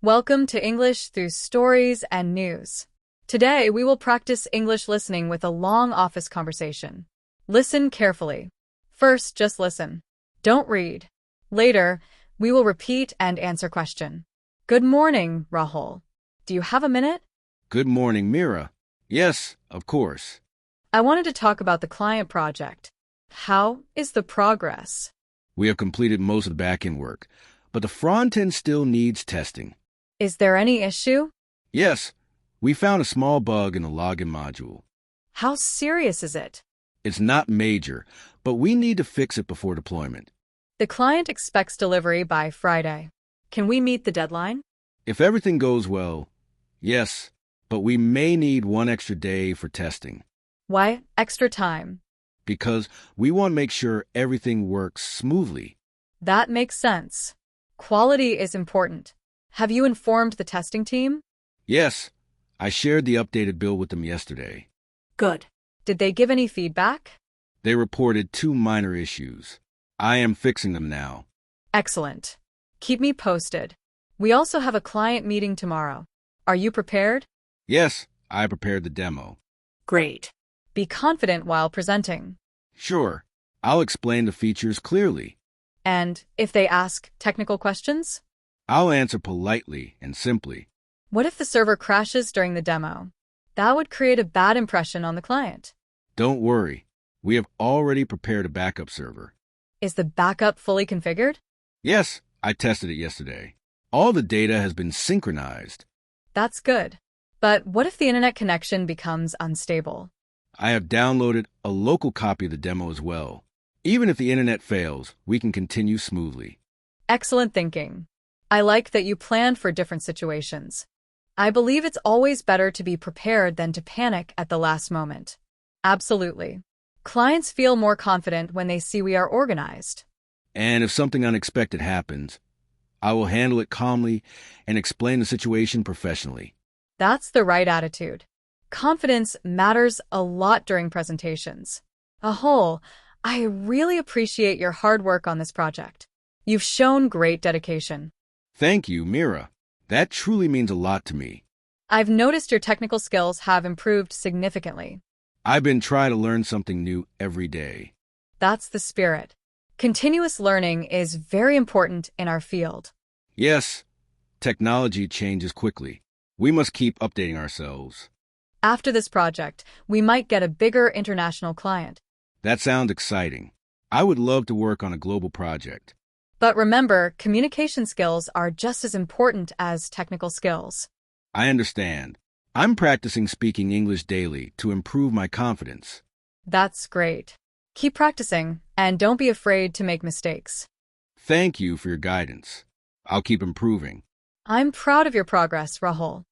Welcome to English through stories and news. Today, we will practice English listening with a long office conversation. Listen carefully. First, just listen. Don't read. Later, we will repeat and answer question. Good morning, Rahul. Do you have a minute? Good morning, Mira. Yes, of course. I wanted to talk about the client project. How is the progress? We have completed most of the back-end work, but the front end still needs testing. Is there any issue? Yes, we found a small bug in the login module. How serious is it? It's not major, but we need to fix it before deployment. The client expects delivery by Friday. Can we meet the deadline? If everything goes well, yes, but we may need one extra day for testing. Why extra time? Because we want to make sure everything works smoothly. That makes sense. Quality is important. Have you informed the testing team? Yes, I shared the updated build with them yesterday. Good. Did they give any feedback? They reported 2 minor issues. I am fixing them now. Excellent. Keep me posted. We also have a client meeting tomorrow. Are you prepared? Yes, I prepared the demo. Great. Be confident while presenting. Sure, I'll explain the features clearly. And if they ask technical questions? I'll answer politely and simply. What if the server crashes during the demo? That would create a bad impression on the client. Don't worry, we have already prepared a backup server. Is the backup fully configured? Yes, I tested it yesterday. All the data has been synchronized. That's good. But what if the internet connection becomes unstable? I have downloaded a local copy of the demo as well. Even if the internet fails, we can continue smoothly. Excellent thinking. I like that you planned for different situations. I believe it's always better to be prepared than to panic at the last moment. Absolutely. Clients feel more confident when they see we are organized. And if something unexpected happens, I will handle it calmly and explain the situation professionally. That's the right attitude. Confidence matters a lot during presentations. I really appreciate your hard work on this project. You've shown great dedication. Thank you, Mira. That truly means a lot to me. I've noticed your technical skills have improved significantly. I've been trying to learn something new every day. That's the spirit. Continuous learning is very important in our field. Yes, technology changes quickly. We must keep updating ourselves. After this project, we might get a bigger international client. That sounds exciting. I would love to work on a global project. But remember, communication skills are just as important as technical skills. I understand. I'm practicing speaking English daily to improve my confidence. That's great. Keep practicing, and don't be afraid to make mistakes. Thank you for your guidance. I'll keep improving. I'm proud of your progress, Rahul.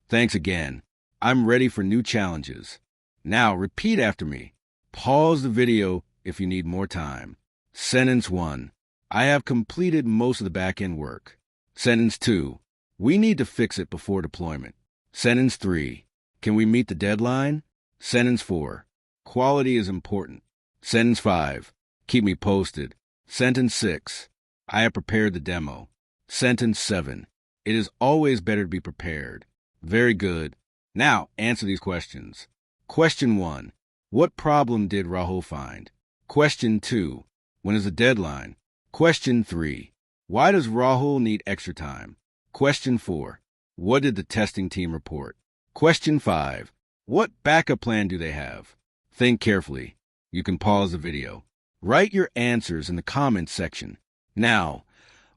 Thanks again. I'm ready for new challenges. Now repeat after me. Pause the video if you need more time. Sentence 1. I have completed most of the back-end work. Sentence 2. We need to fix it before deployment. Sentence 3. Can we meet the deadline? Sentence 4. Quality is important. Sentence 5. Keep me posted. Sentence 6. I have prepared the demo. Sentence 7. It is always better to be prepared. Very good. Now answer these questions. Question 1. What problem did Rahul find? Question 2. When is the deadline? Question 3. Why does Rahul need extra time? Question 4. What did the testing team report? Question 5. What backup plan do they have? Think carefully. You can pause the video. Write your answers in the comments section. Now,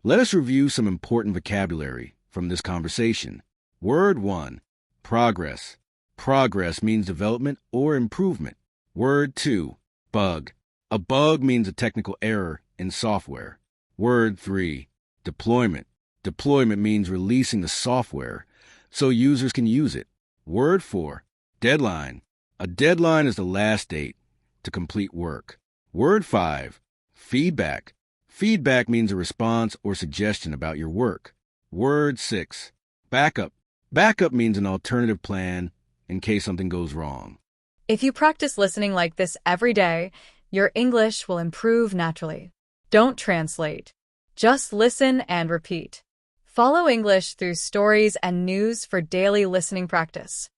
let us review some important vocabulary from this conversation. Word 1. Progress. Progress means development or improvement. Word 2. Bug. A bug means a technical error in software. Word 3. Deployment. Deployment means releasing the software so users can use it. Word 4. Deadline. A deadline is the last date to complete work. Word 5. Feedback. Feedback means a response or suggestion about your work. Word 6. Backup. Backup means an alternative plan in case something goes wrong. If you practice listening like this every day, your English will improve naturally. Don't translate. Just listen and repeat. Follow English through stories and news for daily listening practice.